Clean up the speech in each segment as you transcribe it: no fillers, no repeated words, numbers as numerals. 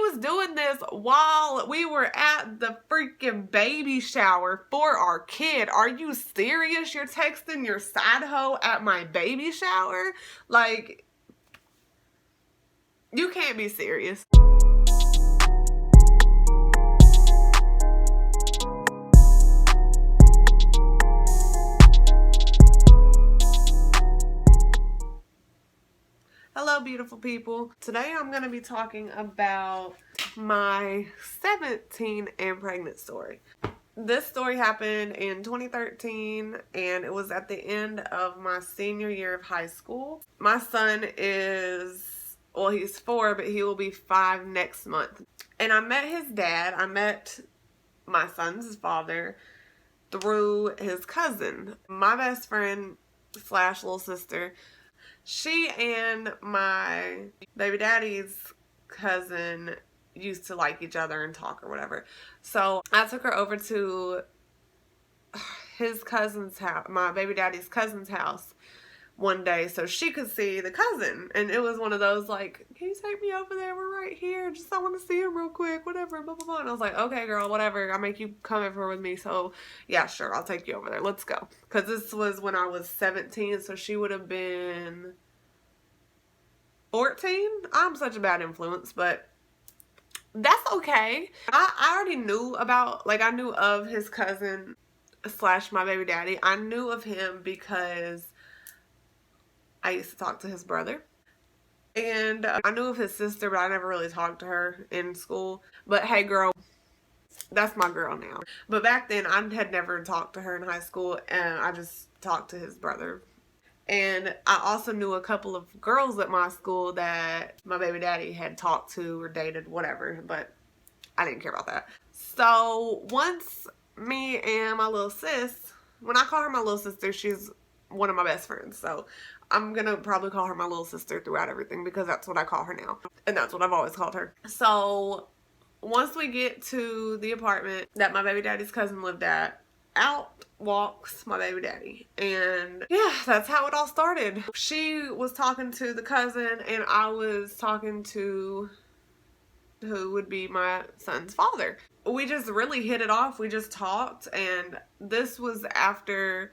was doing this while we were at the freaking baby shower for our kid. Are you serious? You're texting your side hoe at my baby shower? Like, you can't be serious. Hello, beautiful people. Today I'm going to be talking about my 17 and pregnant story. This story happened in 2013 and it was at the end of my senior year of high school. My son is, well, he's 4, but he will be 5 next month. And I met his dad. I met my son's father through his cousin, my best friend / little sister. She and my baby daddy's cousin used to like each other and talk or whatever. So I took her over to his cousin's house, my baby daddy's cousin's house one day so she could see the cousin. And it was one of those like, can you take me over there? We're right here. Just I want to see him real quick, whatever, blah, blah, blah. And I was like, okay, girl, whatever. I'll make you come over with me. So yeah, sure. I'll take you over there. Let's go. Because this was when I was 17. So she would have been 14. I'm such a bad influence, but that's okay. I already knew about, like, I knew of his cousin / my baby daddy. I knew of him because I used to talk to his brother. And I knew of his sister, but I never really talked to her in school. But hey, girl, that's my girl now. But back then, I had never talked to her in high school, and I just talked to his brother. And I also knew a couple of girls at my school that my baby daddy had talked to or dated, whatever, but I didn't care about that. So once me and my little sis, when I call her my little sister, she's one of my best friends. So I'm going to probably call her my little sister throughout everything because that's what I call her now. And that's what I've always called her. So once we get to the apartment that my baby daddy's cousin lived at, out walks my baby daddy. And yeah, that's how it all started. She was talking to the cousin and I was talking to who would be my son's father. We just really hit it off. We just talked, and this was after,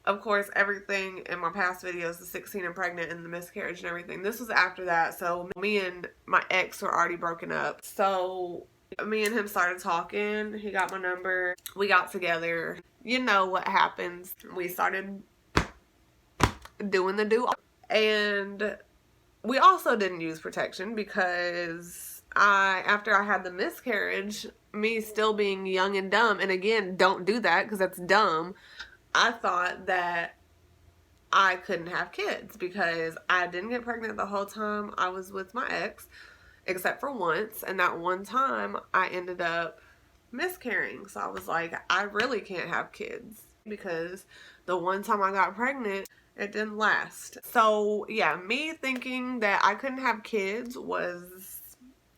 of course, everything in my past videos, the 16 and pregnant and the miscarriage and everything. This was after that. So me and my ex were already broken up. So me and him started talking. He got my number. We got together. You know what happens. We started doing the do. And we also didn't use protection because after I had the miscarriage, me still being young and dumb, and again, don't do that because that's dumb, I thought that I couldn't have kids because I didn't get pregnant the whole time I was with my ex, except for once, and that one time I ended up miscarrying. So I was like, I really can't have kids because the one time I got pregnant, it didn't last. So yeah, me thinking that I couldn't have kids was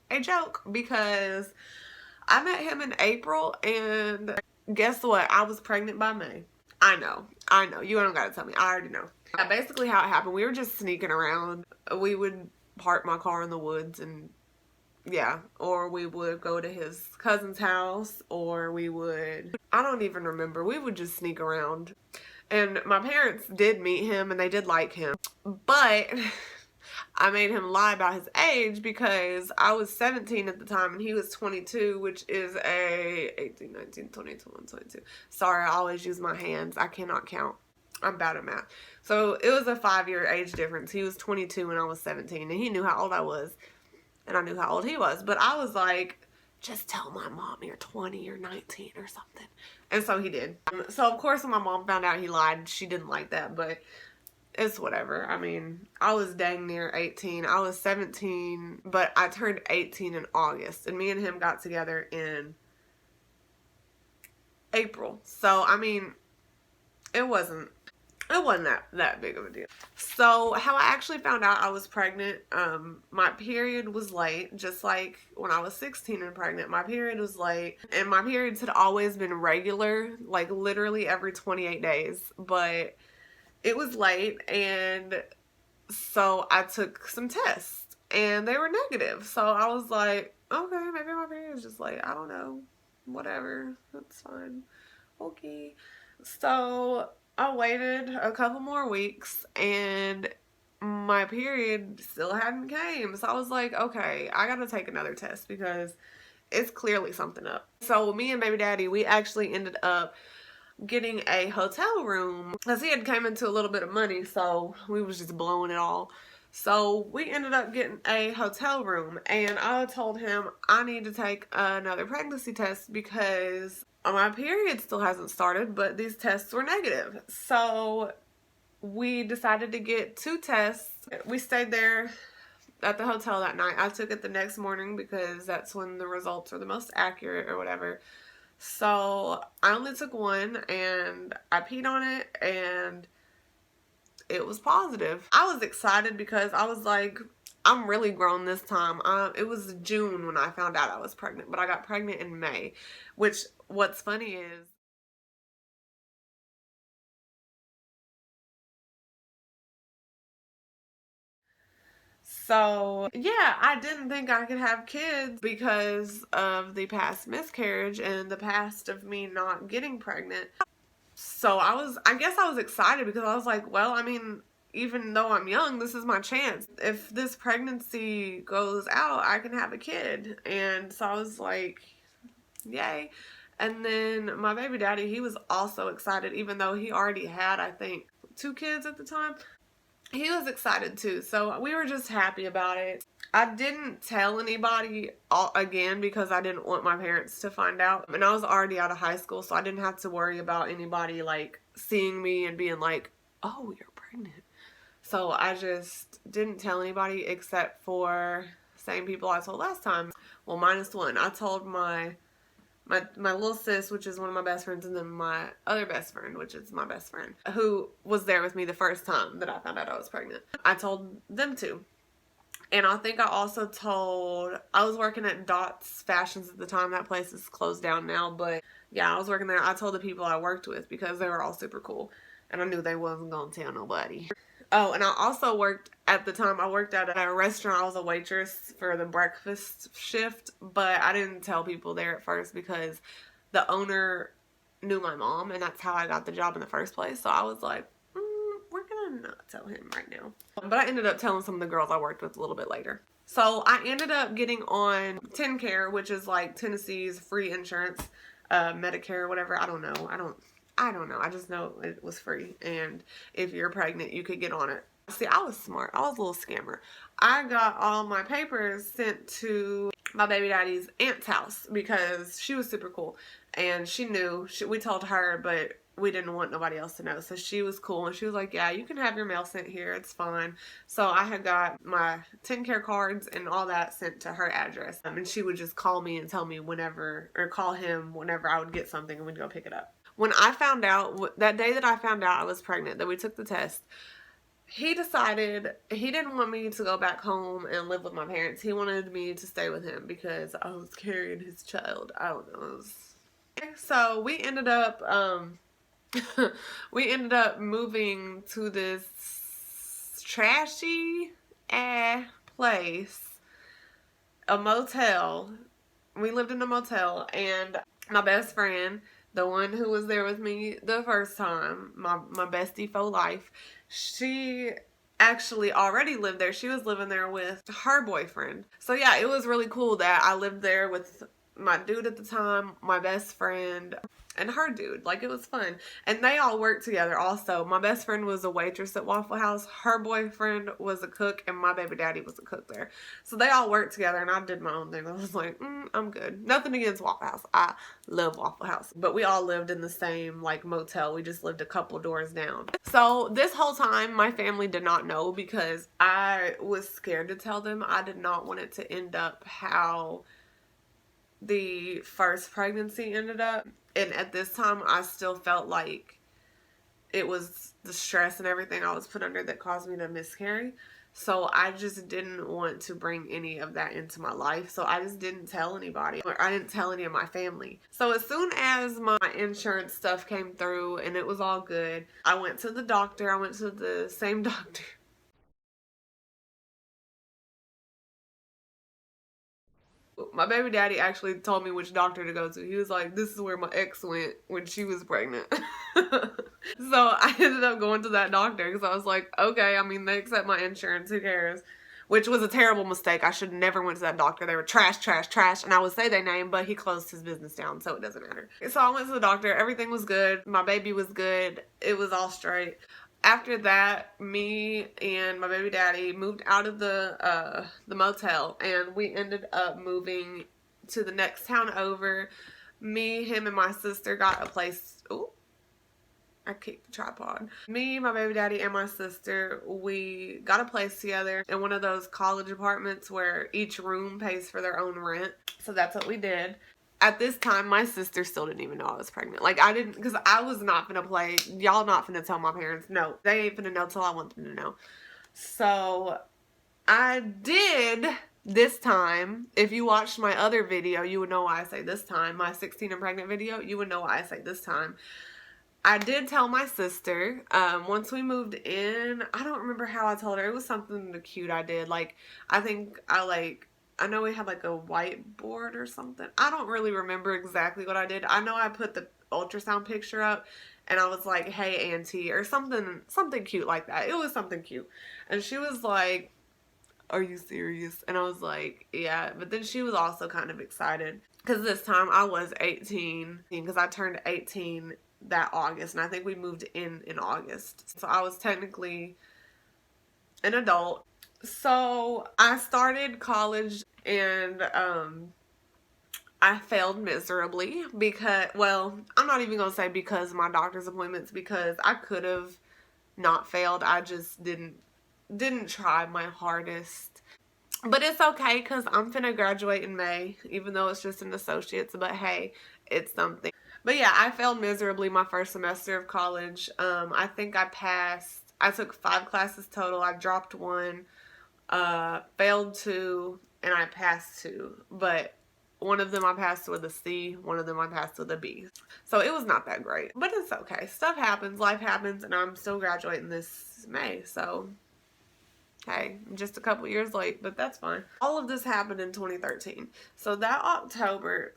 a joke because I met him in April, and guess what? I was pregnant by May. I know. You don't gotta tell me. I already know. Basically how it happened, we were just sneaking around. We would park my car in the woods and yeah, or we would go to his cousin's house, or we would, I don't even remember. We would just sneak around. And my parents did meet him and they did like him. But I made him lie about his age because I was 17 at the time and he was 22, which is a 18, 19, 20, 21, 22. Sorry, I always use my hands. I cannot count. I'm bad at math. So it was a 5-year age difference. He was 22 and I was 17, and he knew how old I was. And I knew how old he was. But I was like, just tell my mom you're 20 or 19 or something. And so he did. So of course when my mom found out he lied, she didn't like that. But it's whatever. I mean, I was dang near 18. I was 17, but I turned 18 in August. And me and him got together in April. So, I mean, it wasn't that big of a deal. So how I actually found out I was pregnant, my period was late, just like when I was 16 and pregnant. My period was late, and my periods had always been regular, like literally every 28 days, but it was late, and so I took some tests. and they were negative. So I was like, okay, maybe my period's just late. I don't know. Whatever. That's fine. Okay. So I waited a couple more weeks and my period still hadn't came. So I was like, okay, I gotta take another test because it's clearly something up. So me and baby daddy, we actually ended up getting a hotel room because he had came into a little bit of money, so we was just blowing it all. So we ended up getting a hotel room, and I told him I need to take another pregnancy test because my period still hasn't started, but these tests were negative. So we decided to get 2 tests. We stayed there at the hotel that night. I took it the next morning because that's when the results are the most accurate or whatever. So I only took one and I peed on it and it was positive. I was excited because I was like, I'm really grown this time. It was June when I found out I was pregnant, but I got pregnant in May, which what's funny is so, yeah, I didn't think I could have kids because of the past miscarriage and the past of me not getting pregnant. So I guess I was excited because I was like, well, I mean, even though I'm young, this is my chance. If this pregnancy goes out, I can have a kid. And so I was like, yay. And then my baby daddy, he was also excited, even though he already had, I think, 2 kids at the time. He was excited too. So we were just happy about it. I didn't tell anybody again because I didn't want my parents to find out. And I was already out of high school, so I didn't have to worry about anybody like seeing me and being like, oh, you're pregnant. So I just didn't tell anybody except for same people I told last time. Well, minus one. I told my little sis, which is one of my best friends, and then my other best friend, which is my best friend, who was there with me the first time that I found out I was pregnant. I told them to. And I think I also told, I was working at Dot's Fashions at the time. That place is closed down now, but yeah, I was working there. I told the people I worked with because they were all super cool. And I knew they wasn't going to tell nobody. Oh, and I also worked, at the time, I worked at a restaurant. I was a waitress for the breakfast shift, but I didn't tell people there at first because the owner knew my mom, and that's how I got the job in the first place. So I was like, we're gonna not tell him right now. But I ended up telling some of the girls I worked with a little bit later. So I ended up getting on TennCare, which is like Tennessee's free insurance, Medicare, whatever. I don't know. I don't know. I just know it was free. And if you're pregnant, you could get on it. See, I was smart. I was a little scammer. I got all my papers sent to my baby daddy's aunt's house because she was super cool. And she knew. We told her, but we didn't want nobody else to know. So she was cool. And she was like, yeah, you can have your mail sent here. It's fine. So I had got my TennCare cards and all that sent to her address. And she would just call me and tell me whenever, or call him whenever I would get something and we'd go pick it up. When I found out, that day that I found out I was pregnant, that we took the test, he decided he didn't want me to go back home and live with my parents. He wanted me to stay with him because I was carrying his child. I don't know. So we ended up, we ended up moving to this trashy place, a motel. We lived in a motel, and my best friend, the one who was there with me the first time, my bestie for life, she actually already lived there. She was living there with her boyfriend. So yeah, it was really cool that I lived there with my dude at the time, my best friend, and her dude. Like, it was fun. And they all worked together also. My best friend was a waitress at Waffle House. Her boyfriend was a cook, and my baby daddy was a cook there. So they all worked together, and I did my own thing. I was like, I'm good. Nothing against Waffle House. I love Waffle House. But we all lived in the same, like, motel. We just lived a couple doors down. So this whole time, my family did not know because I was scared to tell them. I did not want it to end up how the first pregnancy ended up. And at this time, I still felt like it was the stress and everything I was put under that caused me to miscarry. So I just didn't want to bring any of that into my life. So I just didn't tell anybody, or I didn't tell any of my family. So as soon as my insurance stuff came through and it was all good, I went to the doctor. I went to the same doctor My baby daddy actually told me which doctor to go to. He was like, this is where my ex went when she was pregnant. So I ended up going to that doctor because I was like, okay, I mean, they accept my insurance, who cares? Which was a terrible mistake. I should have never went to that doctor. They were trash, trash, trash. And I would say their name, but he closed his business down, so it doesn't matter. So I went to the doctor. Everything was good. My baby was good. It was all straight. After that, me and my baby daddy moved out of the motel, and we ended up moving to the next town over. Me, him, and my sister got a place. Ooh, I kicked the tripod. Me, my baby daddy, and my sister, we got a place together in one of those college apartments where each room pays for their own rent. So that's what we did. At this time, my sister still didn't even know I was pregnant. Like, I didn't, because I was not finna play. Y'all not finna tell my parents. No, they ain't finna know till I want them to know. So, I did this time. If you watched my other video, you would know why I say this time. My 16 and pregnant video, you would know why I say this time. I did tell my sister, once we moved in, I don't remember how I told her. It was something cute I did. Like, I think I know we had like a whiteboard or something. I don't really remember exactly what I did. I know I put the ultrasound picture up and I was like, hey, auntie, or something cute like that. It was something cute. And she was like, are you serious? And I was like, yeah. But then she was also kind of excited because this time I was 18 because I turned 18 that August, and I think we moved in August. So I was technically an adult. So I started college and I failed miserably because, well, I'm not even going to say because of my doctor's appointments, because I could have not failed. I just didn't try my hardest. But it's okay because I'm finna graduate in May, even though it's just an associate's, but hey, it's something. But yeah, I failed miserably my first semester of college. I think I passed. I took 5 classes total. I dropped 1, failed 2, and I passed 2. But one of them I passed with a C, one of them I passed with a B. So it was not that great. But it's okay. Stuff happens, life happens, and I'm still graduating this May. So, hey, I'm just a couple years late, but that's fine. All of this happened in 2013. So that October,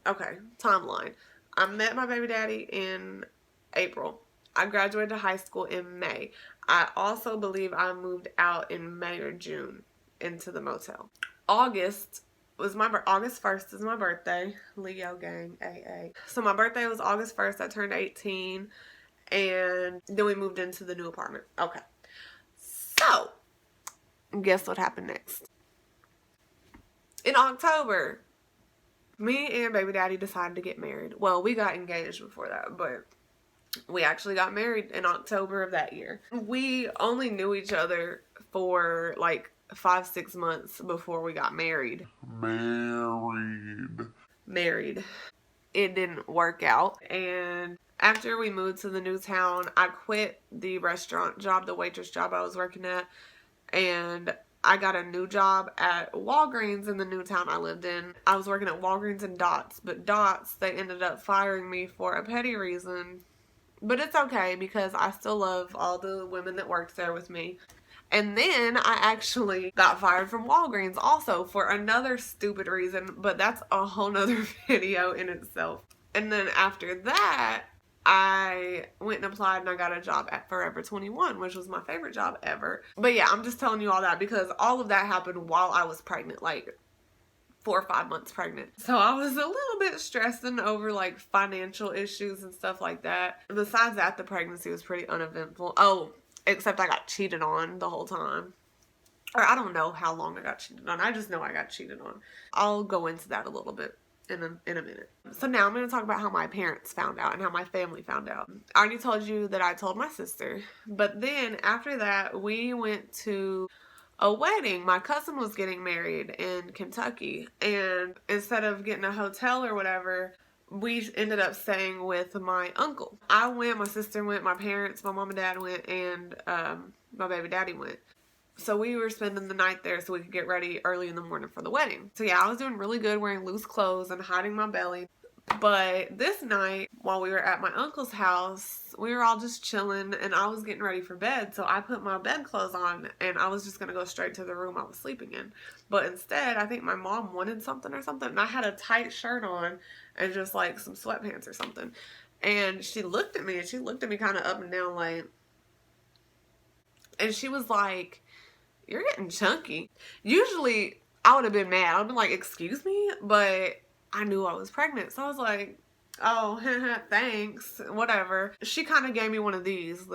okay, timeline. I met my baby daddy in April. I graduated high school in May. I also believe I moved out in May or June into the motel. August 1st is my birthday. Leo gang, AA. So my birthday was August 1st. I turned 18. And then we moved into the new apartment. Okay. So, guess what happened next? In October, me and baby daddy decided to get married. Well, we got engaged before that, but we actually got married in October of that year. We only knew each other for like 5-6 months before we got married. Married. It didn't work out. And after we moved to the new town, I quit the restaurant job, the waitress job I was working at, and I got a new job at Walgreens in the new town I lived in. I was working at Walgreens and Dots, but Dots, they ended up firing me for a petty reason. But it's okay because I still love all the women that worked there with me. And then I actually got fired from Walgreens also for another stupid reason, but that's a whole nother video in itself. And then after that, I went and applied and I got a job at Forever 21, which was my favorite job ever. But yeah, I'm just telling you all that because all of that happened while I was pregnant, like 4 or 5 months pregnant. So I was a little bit stressing over like financial issues and stuff like that. Besides that, the pregnancy was pretty uneventful. Oh, except I got cheated on the whole time. Or I don't know how long I got cheated on. I just know I got cheated on. I'll go into that a little bit in a minute. So now I'm going to talk about how my parents found out and how my family found out. I already told you that I told my sister. But then after that, we went to a wedding. My cousin was getting married in Kentucky. And instead of getting a hotel or whatever, we ended up staying with my uncle. I went, my sister went, my parents, my mom and dad went, and my baby daddy went. So we were spending the night there so we could get ready early in the morning for the wedding. So yeah, I was doing really good wearing loose clothes and hiding my belly. But this night, while we were at my uncle's house, we were all just chilling and I was getting ready for bed. So I put my bed clothes on and I was just going to go straight to the room I was sleeping in. But instead, I think my mom wanted something or something. And I had a tight shirt on and just like some sweatpants or something. And she looked at me and she looked at me kind of up and down like, and she was like, "You're getting chunky." Usually I would have been mad. I would have been like, "Excuse me?" But I knew I was pregnant. So I was like, "Oh, thanks, whatever." She kind of gave me one of these,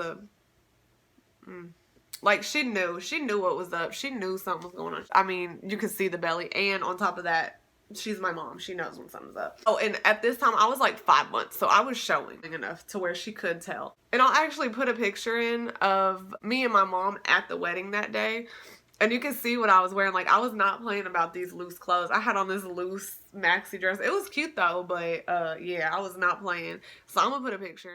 like she knew what was up. She knew something was going on. I mean, you could see the belly, and on top of that, she's my mom. She knows when something's up. Oh, and at this time, I was like 5 months, so I was showing enough to where she could tell. And I'll actually put a picture in of me and my mom at the wedding that day. And you can see what I was wearing. Like, I was not playing about these loose clothes. I had on this loose maxi dress. It was cute, though, but, yeah, I was not playing. So I'm gonna put a picture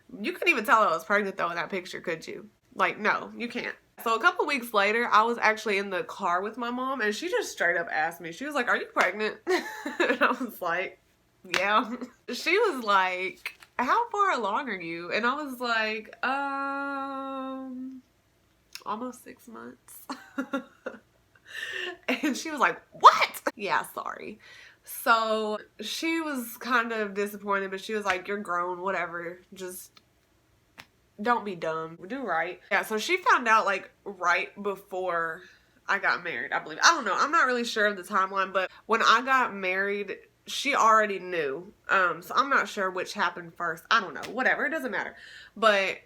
in. You couldn't even tell I was pregnant, though, in that picture, could you? Like, no, you can't. So a couple weeks later, I was actually in the car with my mom, and she just straight up asked me. She was like, "Are you pregnant?" And I was like, "Yeah." She was like, "How far along are you?" And I was like, almost 6 months. And she was like, "What?" Yeah, sorry. So she was kind of disappointed, but she was like, "You're grown, whatever. Just don't be dumb. Do right." Yeah, so she found out like right before I got married, I believe. I don't know. I'm not really sure of the timeline, but when I got married, she already knew. So I'm not sure which happened first. I don't know. Whatever. It doesn't matter. But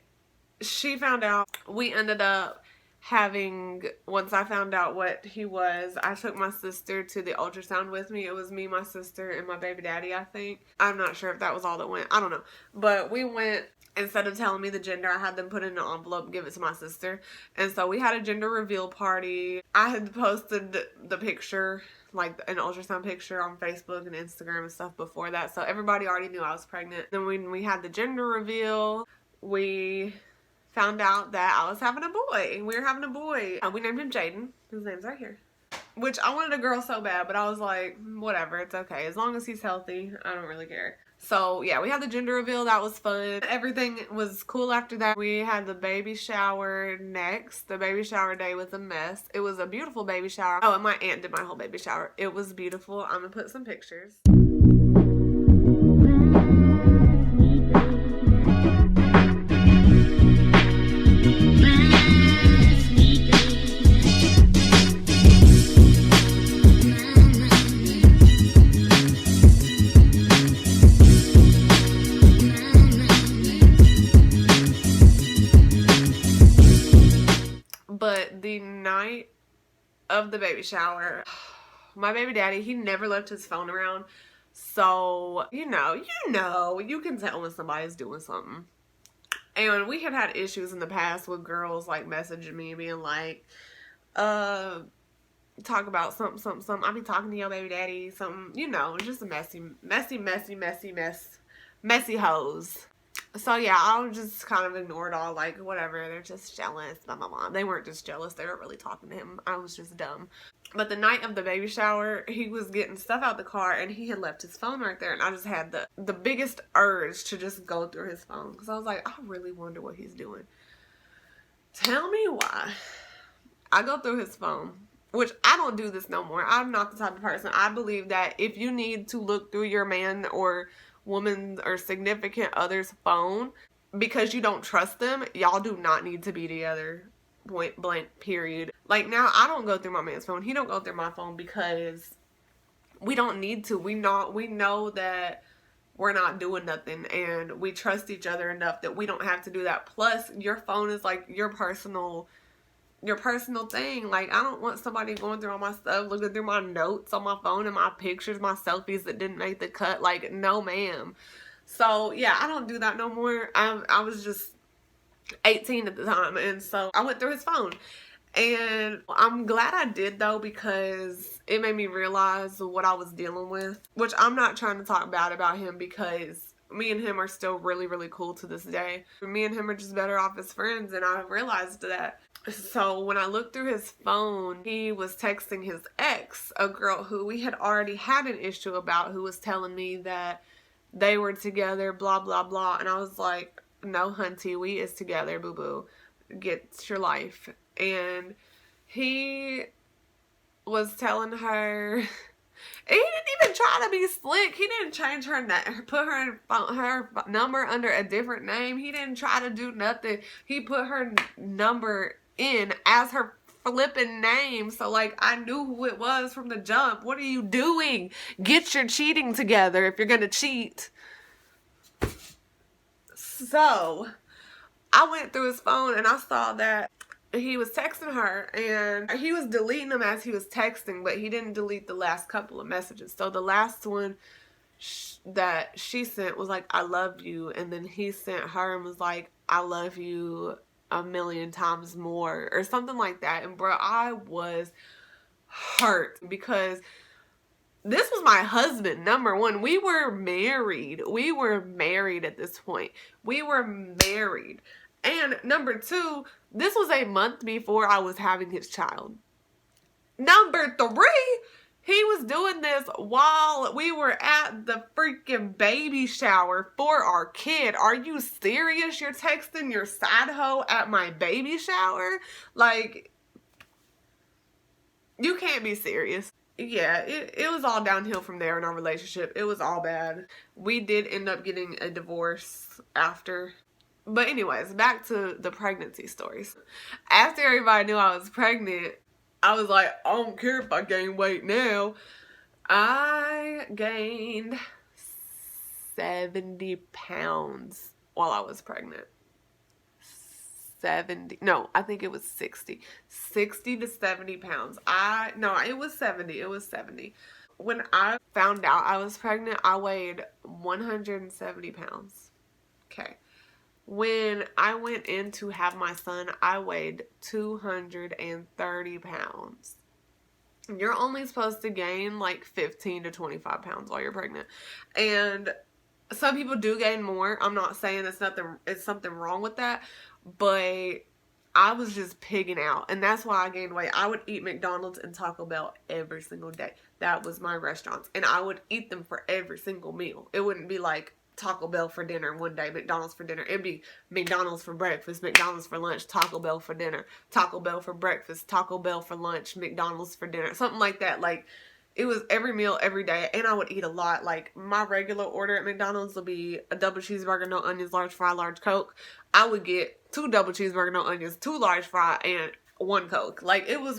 she found out. We ended up having, once I found out what he was, I took my sister to the ultrasound with me. It was me, my sister, and my baby daddy, I think. I'm not sure if that was all that went. I don't know. But we went, instead of telling me the gender, I had them put it in an envelope and give it to my sister. And so we had a gender reveal party. I had posted the picture, like an ultrasound picture, on Facebook and Instagram and stuff before that. So everybody already knew I was pregnant. Then when we had the gender reveal, we found out that I was having a boy. We were having a boy. We named him Jordyn. His name's right here. Which I wanted a girl so bad, but I was like, whatever, it's okay. As long as he's healthy, I don't really care. So yeah, we had the gender reveal. That was fun. Everything was cool after that. We had the baby shower next. The baby shower day was a mess. It was a beautiful baby shower. Oh, and my aunt did my whole baby shower. It was beautiful. I'm gonna put some pictures. But the night of the baby shower, my baby daddy, he never left his phone around. So, you can tell when somebody's doing something. And we have had issues in the past with girls like messaging me and being like, talk about something. I be talking to your baby daddy, something, just a messy hoes. So yeah, I just kind of ignored all, like, whatever, they're just jealous, blah, blah, blah. They weren't just jealous, they weren't really talking to him. I was just dumb. But the night of the baby shower, he was getting stuff out the car and he had left his phone right there, and I just had the biggest urge to just go through his phone, because I was like, I really wonder what he's doing. Tell me why. I go through his phone, which I don't do this no more. I'm not the type of person. I believe that if you need to look through your man or woman or significant other's phone because you don't trust them, y'all do not need to be together, point blank, period. Like, now I don't go through my man's phone. He don't go through my phone because we don't need to. We know that we're not doing nothing, and we trust each other enough that we don't have to do that. Plus, your phone is like your personal thing. Like, I don't want somebody going through all my stuff, looking through my notes on my phone and my pictures, my selfies that didn't make the cut. Like, no ma'am. So yeah, I don't do that no more. I was just 18 at the time, and so I went through his phone. And I'm glad I did, though, because it made me realize what I was dealing with. Which I'm not trying to talk bad about him, because me and him are still really, really cool to this day. Me and him are just better off as friends, and I realized that. So when I looked through his phone, he was texting his ex, a girl who we had already had an issue about, who was telling me that they were together, blah, blah, blah. And I was like, no, hunty, we is together, boo-boo. Get your life. And he was telling her... He didn't even try to be slick. He didn't change her name, put her number under a different name. He didn't try to do nothing. He put her number in as her flipping name. So, like, I knew who it was from the jump. What are you doing? Get your cheating together if you're going to cheat. So, I went through his phone and I saw that he was texting her and he was deleting them as he was texting, but he didn't delete the last couple of messages. So the last one that she sent was like, I love you. And then he sent her and was like, I love you a million times more, or something like that. And bro, I was hurt because this was my husband, number one. We were married. We were married at this point. We were married. And number two, this was a month before I was having his child. Number three, he was doing this while we were at the freaking baby shower for our kid. Are you serious? You're texting your side hoe at my baby shower? Like, you can't be serious. Yeah, it was all downhill from there in our relationship. It was all bad. We did end up getting a divorce after. But anyways, back to the pregnancy stories. After everybody knew I was pregnant, I was like, I don't care if I gain weight now. I gained 70 pounds while I was pregnant. 70, no, I think it was 60 to 70 pounds. It was 70. When I found out I was pregnant, I weighed 170 pounds. Okay. When I went in to have my son, I weighed 230 pounds. You're only supposed to gain like 15 to 25 pounds while you're pregnant. And some people do gain more. I'm not saying it's something wrong with that, but I was just pigging out, and that's why I gained weight. I would eat McDonald's and Taco Bell every single day. That was my restaurants, and I would eat them for every single meal. It wouldn't be like Taco Bell for dinner one day, McDonald's for dinner. It'd be McDonald's for breakfast, McDonald's for lunch, Taco Bell for dinner, Taco Bell for breakfast, Taco Bell for lunch, McDonald's for dinner, something like that. Like, it was every meal, every day, and I would eat a lot. Like, my regular order at McDonald's will be a double cheeseburger, no onions, large fry, large Coke. I would get 2 double cheeseburger, no onions, 2 large fry, and 1 Coke. Like, I was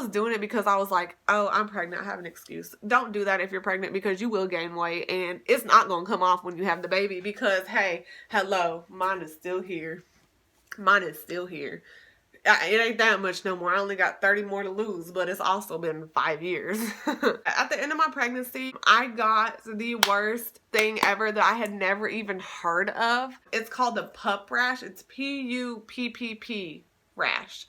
doing it because I was like, oh, I'm pregnant, I have an excuse. Don't do that if you're pregnant, because you will gain weight, and it's not going to come off when you have the baby, because, hey, hello, mine is still here. It ain't that much no more. I only got 30 more to lose, but it's also been 5 years. At the end of my pregnancy, I got the worst thing ever that I had never even heard of. It's called the pup rash. It's PUPPP rash.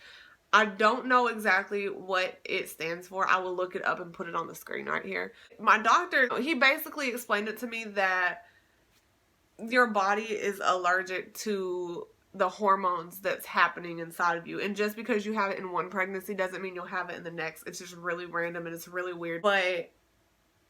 I don't know exactly what it stands for. I will look it up and put it on the screen right here. My doctor, he basically explained it to me that your body is allergic to the hormones that's happening inside of you, and just because you have it in one pregnancy doesn't mean you'll have it in the next. It's just really random and it's really weird. But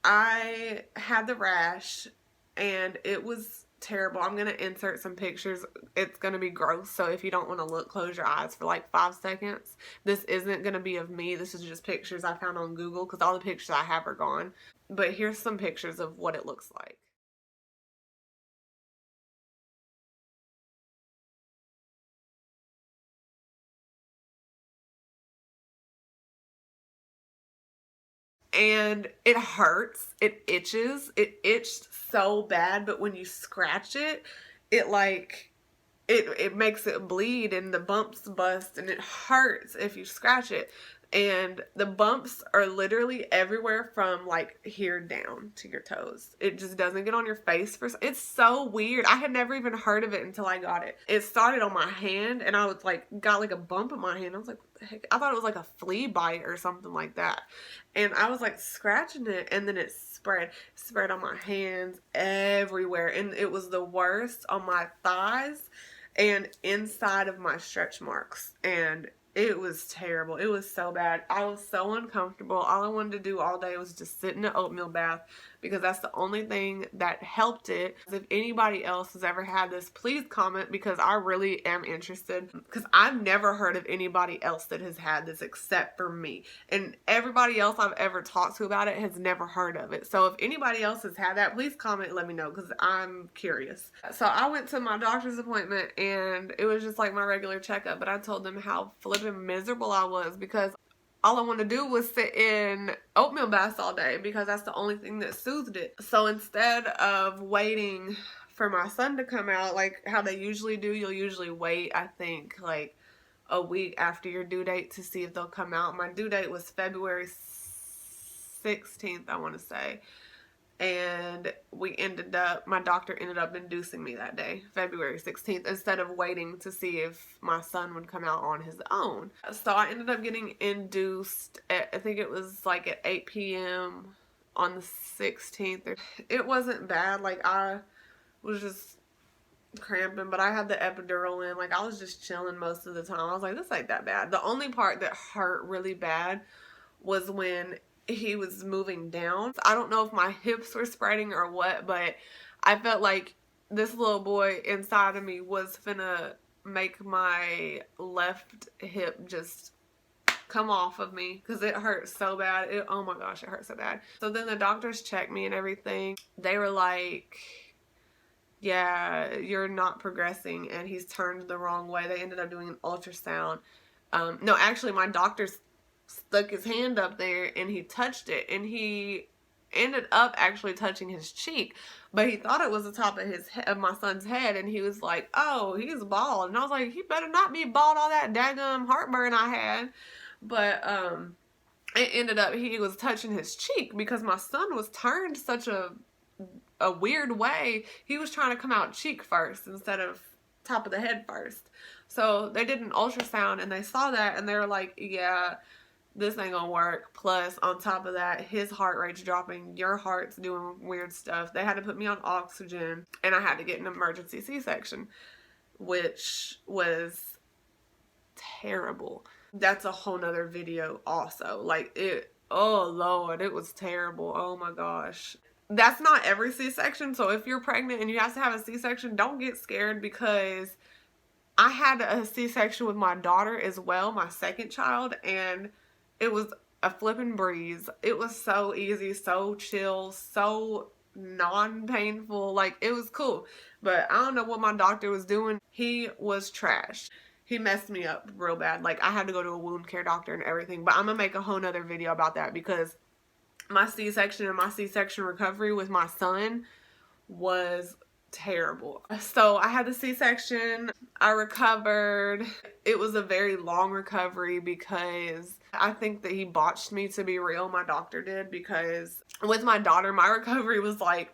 I had the rash and it was terrible. I'm gonna insert some pictures. It's gonna be gross, so if you don't want to look, close your eyes for like 5 seconds. This isn't gonna be of me. This is just pictures I found on Google, because all the pictures I have are gone. But here's some pictures of what it looks like. And it hurts. It itches. It itched so bad, but when you scratch it, it makes it bleed, and the bumps bust, and it hurts if you scratch it. And the bumps are literally everywhere from like here down to your toes. It just doesn't get on your face. It's so weird. I had never even heard of it until I got it. It started on my hand, and I was like, got like a bump in my hand. I was like, what the heck? I thought it was like a flea bite or something like that. And I was like scratching it, and then it spread on my hands everywhere. And it was the worst on my thighs. and inside of my stretch marks. And it was terrible. It was so bad. I was so uncomfortable. All I wanted to do all day was just sit in an oatmeal bath, because that's the only thing that helped it. If anybody else has ever had this, please comment, because I really am interested, because I've never heard of anybody else that has had this except for me, and everybody else I've ever talked to about it has never heard of it. So if anybody else has had that, please comment and let me know, because I'm curious. So I went to my doctor's appointment, and it was just like my regular checkup, but I told them how flipping miserable I was, because all I wanted to do was sit in oatmeal baths all day, because that's the only thing that soothed it. So instead of waiting for my son to come out, like how they usually do, you'll usually wait, I think, like a week after your due date to see if they'll come out. My due date was February 16th, I want to say. And my doctor ended up inducing me that day, February 16th, instead of waiting to see if my son would come out on his own. So I ended up getting induced at, I think it was like at 8 p.m. on the 16th. It wasn't bad. Like, I was just cramping, but I had the epidural in. Like, I was just chilling most of the time. I was like, this ain't that bad. The only part that hurt really bad was when he was moving down. I don't know if my hips were spreading or what, but I felt like this little boy inside of me was finna make my left hip just come off of me, because it hurt so bad. Oh my gosh, it hurt so bad. So then the doctors checked me and everything. They were like, yeah, you're not progressing, and he's turned the wrong way. They ended up doing an ultrasound. No, actually, my doctor's stuck his hand up there and he touched it, and he ended up actually touching his cheek, but he thought it was the top of my son's head, and he was like, oh, he's bald. And I was like, he better not be bald, all that daggum heartburn I had. But it ended up he was touching his cheek, because my son was turned such a weird way. He was trying to come out cheek first instead of top of the head first. So they did an ultrasound and they saw that, and they were like, yeah, this ain't gonna work. Plus, on top of that, his heart rate's dropping, your heart's doing weird stuff. They had to put me on oxygen, and I had to get an emergency C-section, which was terrible. That's a whole nother video also. Like, oh Lord, it was terrible. Oh my gosh. That's not every C-section, so if you're pregnant and you have to have a C-section, don't get scared, because I had a C-section with my daughter as well, my second child, and it was a flipping breeze. It was so easy, so chill, so non-painful. Like, it was cool. But I don't know what my doctor was doing. He was trash. He messed me up real bad. Like, I had to go to a wound care doctor and everything. But I'm going to make a whole nother video about that, because my C-section and my C-section recovery with my son was terrible. So I had the C-section. I recovered. It was a very long recovery, because I think that he botched me, to be real. My doctor did, because with my daughter, my recovery was like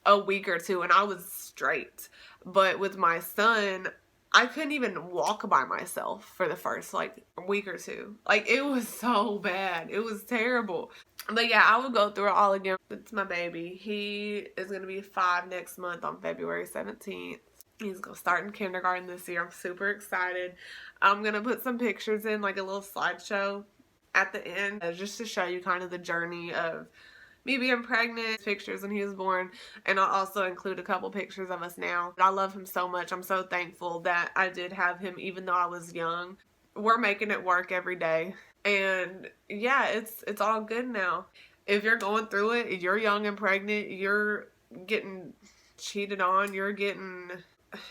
a week or two and I was straight. But with my son, I couldn't even walk by myself for the first like week or two. Like, it was so bad. It was terrible. But yeah, I will go through it all again. It's my baby. He is going to be 5 next month on February 17th. He's going to start in kindergarten this year. I'm super excited. I'm going to put some pictures in, like a little slideshow at the end, just to show you kind of the journey of me being pregnant, pictures when he was born, and I'll also include a couple pictures of us now. I love him so much. I'm so thankful that I did have him even though I was young. We're making it work every day. And yeah, it's all good now. If you're going through it, you're young and pregnant, you're getting cheated on, you're getting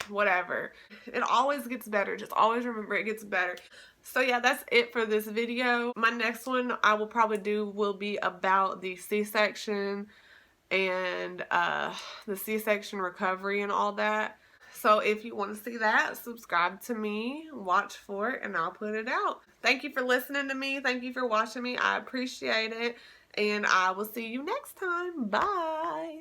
whatever, it always gets better. Just always remember, it gets better. So yeah, that's it for this video. My next one I will probably do will be about the C-section and the C-section recovery and all that. So if you want to see that, subscribe to me, watch for it, and I'll put it out. Thank you for listening to me. Thank you for watching me. I appreciate it. And I will see you next time. Bye.